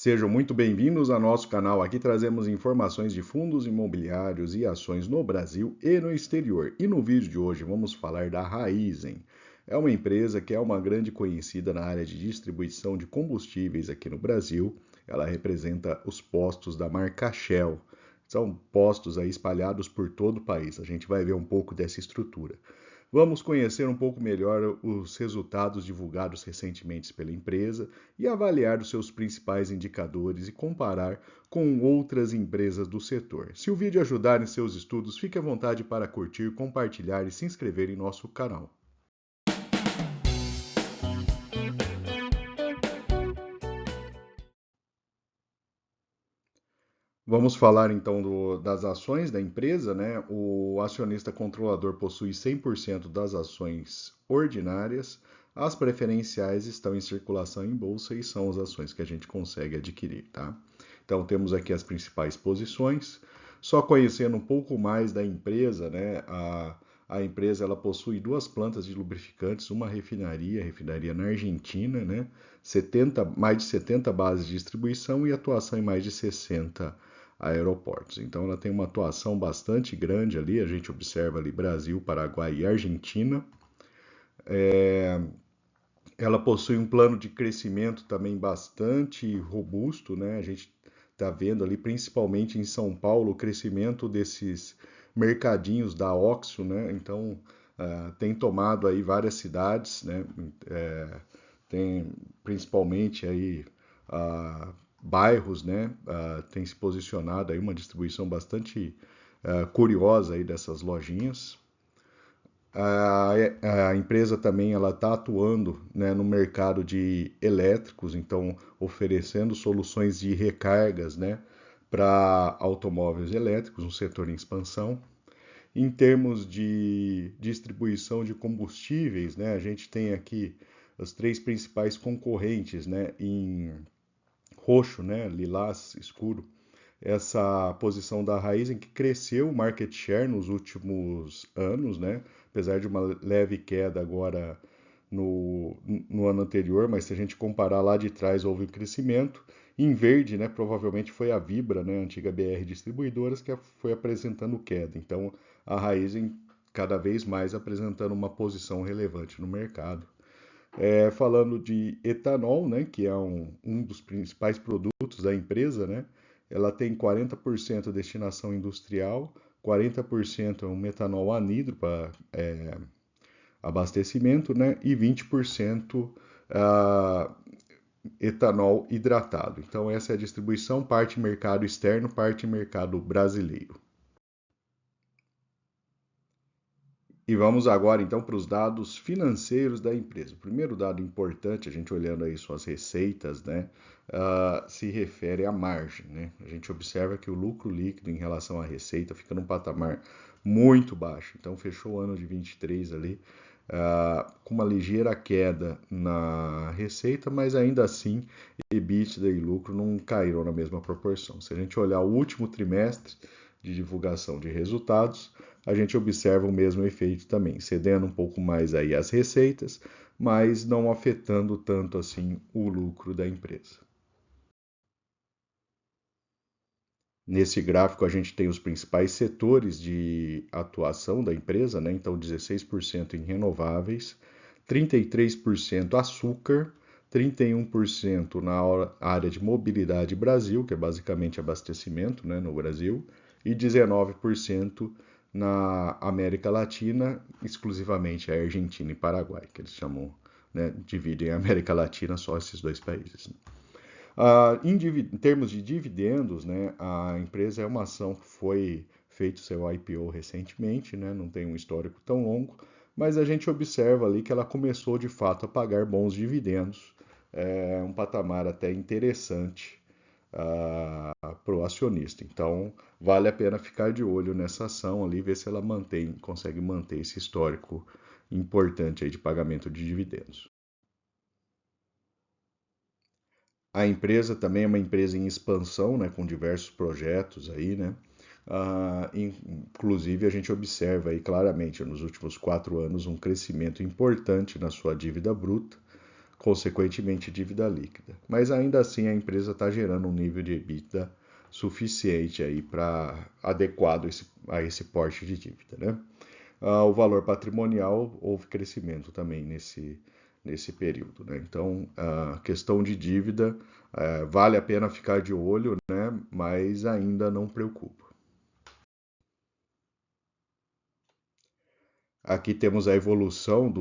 Sejam muito bem-vindos ao nosso canal. Aqui trazemos informações de fundos imobiliários e ações no Brasil e no exterior. E no vídeo de hoje vamos falar da Raízen. É uma empresa que é uma grande conhecida na área de distribuição de combustíveis aqui no Brasil. Ela representa os postos da marca Shell. São postos aí espalhados por todo o país. A gente vai ver um pouco dessa estrutura. Vamos conhecer um pouco melhor os resultados divulgados recentemente pela empresa e avaliar os seus principais indicadores e comparar com outras empresas do setor. Se o vídeo ajudar em seus estudos, fique à vontade para curtir, compartilhar e se inscrever em nosso canal. Vamos falar então das ações da empresa, né? O acionista controlador possui 100% das ações ordinárias, as preferenciais estão em circulação em bolsa e são as ações que a gente consegue adquirir, tá? Então temos aqui as principais posições. Só conhecendo um pouco mais da empresa, né? A empresa ela possui duas plantas de lubrificantes, uma refinaria na Argentina, né? Mais de 70 bases de distribuição e atuação em mais de 60 aeroportos. Então ela tem uma atuação bastante grande ali, a gente observa ali Brasil, Paraguai e Argentina. Ela possui um plano de crescimento também bastante robusto, né? A gente está vendo ali, principalmente em São Paulo, o crescimento desses mercadinhos da OXXO, né? Então tem tomado aí várias cidades, né? Tem principalmente aí bairros, né? Tem se posicionado aí uma distribuição bastante curiosa aí dessas lojinhas. A empresa também ela está atuando, né, no mercado de elétricos, então oferecendo soluções de recargas, né, para automóveis elétricos, um setor em expansão. Em termos de distribuição de combustíveis, né, a gente tem aqui as três principais concorrentes, né, em roxo, né, lilás escuro, essa posição da Raizen que cresceu o market share nos últimos anos, né, apesar de uma leve queda agora no ano anterior, mas se a gente comparar lá de trás houve um crescimento. Em verde, né, provavelmente foi a Vibra, né, a antiga BR Distribuidoras, que foi apresentando queda. Então a Raizen cada vez mais apresentando uma posição relevante no mercado. Falando de etanol, né, que é um dos principais produtos da empresa, né, ela tem 40% destinação industrial, 40% é um metanol anidro para abastecimento, né, e 20% etanol hidratado. Então essa é a distribuição, parte mercado externo, parte mercado brasileiro. E vamos agora então para os dados financeiros da empresa. O primeiro dado importante, a gente olhando aí suas receitas, né, se refere à margem, né? A gente observa que o lucro líquido em relação à receita fica num patamar muito baixo. Então fechou o ano de 23 ali com uma ligeira queda na receita, mas ainda assim EBITDA e lucro não caíram na mesma proporção. Se a gente olhar o último trimestre de divulgação de resultados, a gente observa o mesmo efeito também, cedendo um pouco mais aí as receitas, mas não afetando tanto assim o lucro da empresa. Nesse gráfico a gente tem os principais setores de atuação da empresa, né? Então 16% em renováveis, 33% açúcar, 31% na área de mobilidade Brasil, que é basicamente abastecimento, né, no Brasil, e 19% na América Latina, exclusivamente a Argentina e Paraguai, que eles chamam, né, dividem a América Latina só esses dois países. Né? Em termos de dividendos, né, a empresa é uma ação que foi feito seu IPO recentemente, né, não tem um histórico tão longo, mas a gente observa ali que ela começou de fato a pagar bons dividendos, um patamar até interessante para o acionista. Então, vale a pena ficar de olho nessa ação ali, ver se ela consegue manter esse histórico importante aí de pagamento de dividendos. A empresa também é uma empresa em expansão, né, com diversos projetos aí, né? Inclusive a gente observa aí claramente nos últimos 4 anos um crescimento importante na sua dívida bruta, consequentemente dívida líquida. Mas ainda assim a empresa está gerando um nível de EBITDA suficiente aí para adequado a esse porte de dívida, né? O valor patrimonial houve crescimento também nesse período, né? Então, a questão de dívida vale a pena ficar de olho, né? Mas ainda não preocupa. Aqui temos a evolução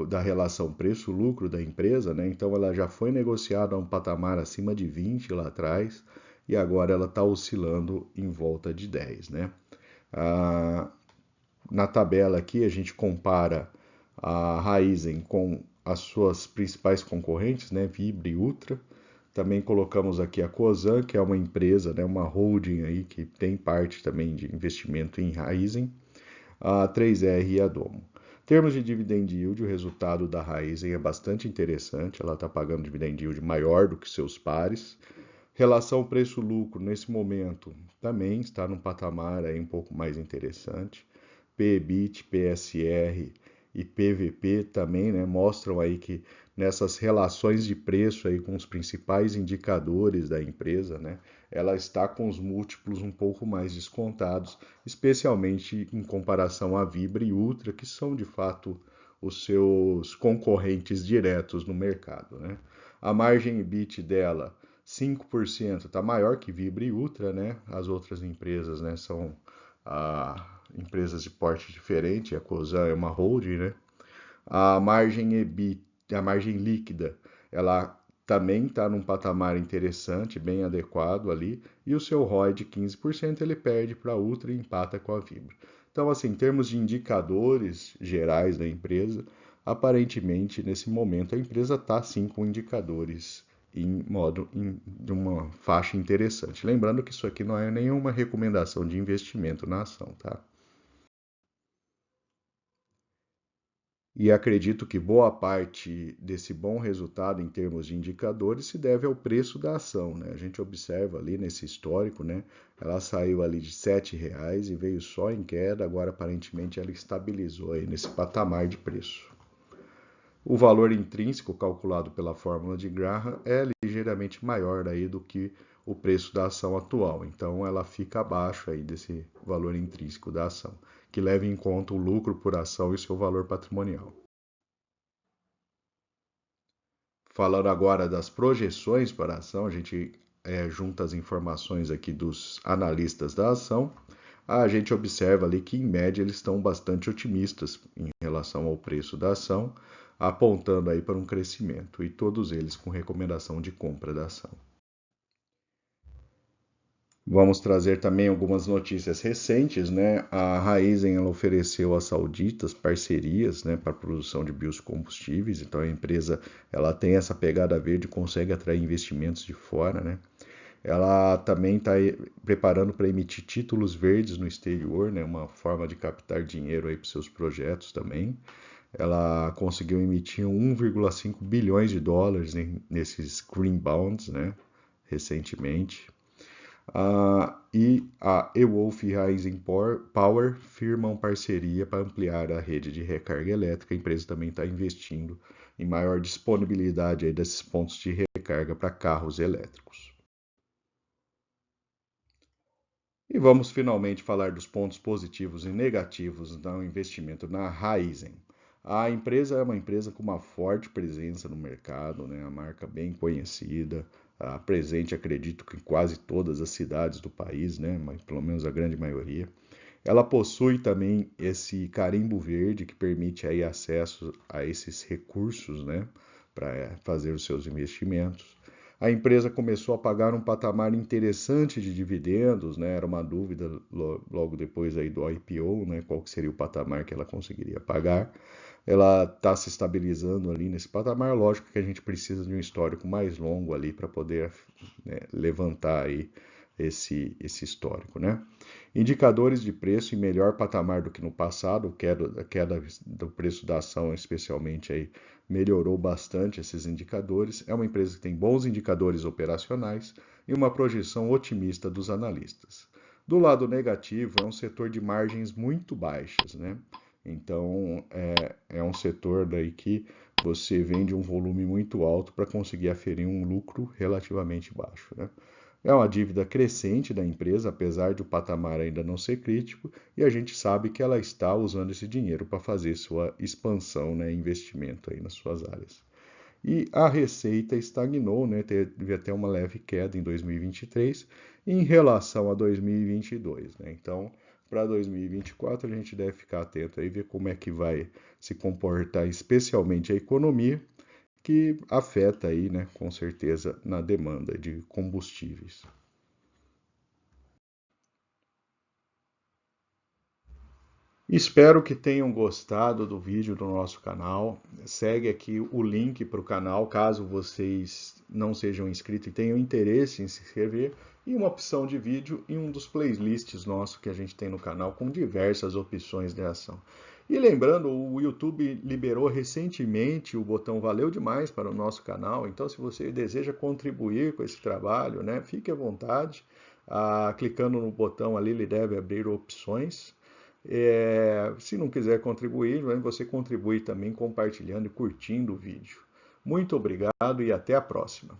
da relação preço-lucro da empresa, né? Então ela já foi negociada a um patamar acima de 20 lá atrás e agora ela está oscilando em volta de 10, né? Ah, Na tabela aqui a gente compara a Raizen com as suas principais concorrentes, né? Vibra e Ultra. Também colocamos aqui a Cosan, que é uma empresa, né? Uma holding aí que tem parte também de investimento em Raizen, a 3R e a Domo. Em termos de dividend yield, o resultado da Raizen é bastante interessante, ela está pagando dividend yield maior do que seus pares. Relação preço-lucro nesse momento também está num patamar aí um pouco mais interessante. PEBIT, PSR e PVP também, né, mostram aí que nessas relações de preço aí com os principais indicadores da empresa, né, ela está com os múltiplos um pouco mais descontados, especialmente em comparação à Vibra e Ultra, que são de fato os seus concorrentes diretos no mercado, né? A margem EBIT dela 5% está maior que Vibra e Ultra, né? As outras empresas, né, são empresas de porte diferente, a Cosan é uma holding, né? A margem EBIT, a margem líquida, ela também está num patamar interessante, bem adequado ali, e o seu ROI de 15% ele perde para a Ultra e empata com a Vibra. Então, assim, em termos de indicadores gerais da empresa, aparentemente, nesse momento, a empresa está sim com indicadores de uma faixa interessante. Lembrando que isso aqui não é nenhuma recomendação de investimento na ação, tá? E acredito que boa parte desse bom resultado em termos de indicadores se deve ao preço da ação, né? A gente observa ali nesse histórico, né? Ela saiu ali de R$ 7 e veio só em queda, agora aparentemente ela estabilizou aí nesse patamar de preço. O valor intrínseco calculado pela fórmula de Graham é ligeiramente maior aí do que o preço da ação atual, então ela fica abaixo aí desse valor intrínseco da ação, que leva em conta o lucro por ação e seu valor patrimonial. Falando agora das projeções para a ação, a gente junta as informações aqui dos analistas da ação. A gente observa ali que, em média, eles estão bastante otimistas em relação ao preço da ação, apontando aí para um crescimento, e todos eles com recomendação de compra da ação. Vamos trazer também algumas notícias recentes, né? A Raízen ela ofereceu às sauditas parcerias, né, para a produção de biocombustíveis. Então a empresa ela tem essa pegada verde, consegue atrair investimentos de fora, né? Ela também está preparando para emitir títulos verdes no exterior, né? Uma forma de captar dinheiro aí para seus projetos também. Ela conseguiu emitir 1,5 bilhões de dólares nesses green bonds, né? Recentemente. E a eWolf e a Power firmam parceria para ampliar a rede de recarga elétrica. A empresa também está investindo em maior disponibilidade aí desses pontos de recarga para carros elétricos. E vamos finalmente falar dos pontos positivos e negativos do investimento na Raizen. A empresa é uma empresa com uma forte presença no mercado, né? A marca bem conhecida, presente, acredito que em quase todas as cidades do país, né? Mas pelo menos a grande maioria. Ela possui também esse carimbo verde que permite aí acesso a esses recursos, né? Para fazer os seus investimentos. A empresa começou a pagar um patamar interessante de dividendos, né? Era uma dúvida logo depois aí do IPO, né? Qual seria o patamar que ela conseguiria pagar. Ela está se estabilizando ali nesse patamar. Lógico que a gente precisa de um histórico mais longo ali para poder, né, levantar aí esse histórico, né? Indicadores de preço em melhor patamar do que no passado, a queda do preço da ação, especialmente aí, melhorou bastante esses indicadores. É uma empresa que tem bons indicadores operacionais e uma projeção otimista dos analistas. Do lado negativo, é um setor de margens muito baixas, né? Então, é um setor daí que você vende um volume muito alto para conseguir aferir um lucro relativamente baixo, né? É uma dívida crescente da empresa, apesar de o patamar ainda não ser crítico, e a gente sabe que ela está usando esse dinheiro para fazer sua expansão, né, investimento aí nas suas áreas. E a receita estagnou, né, teve até uma leve queda em 2023 em relação a 2022, né? Então, para 2024 a gente deve ficar atento aí, ver como é que vai se comportar, especialmente a economia, que afeta aí, né, com certeza, na demanda de combustíveis. Espero que tenham gostado do vídeo do nosso canal. Segue aqui o link para o canal, caso vocês não sejam inscritos e tenham interesse em se inscrever, e uma opção de vídeo em um dos playlists nossos que a gente tem no canal com diversas opções de ação. E lembrando, o YouTube liberou recentemente o botão Valeu Demais para o nosso canal, então se você deseja contribuir com esse trabalho, né, fique à vontade. Clicando no botão ali, ele deve abrir opções. Se não quiser contribuir, você contribui também compartilhando e curtindo o vídeo. Muito obrigado e até a próxima.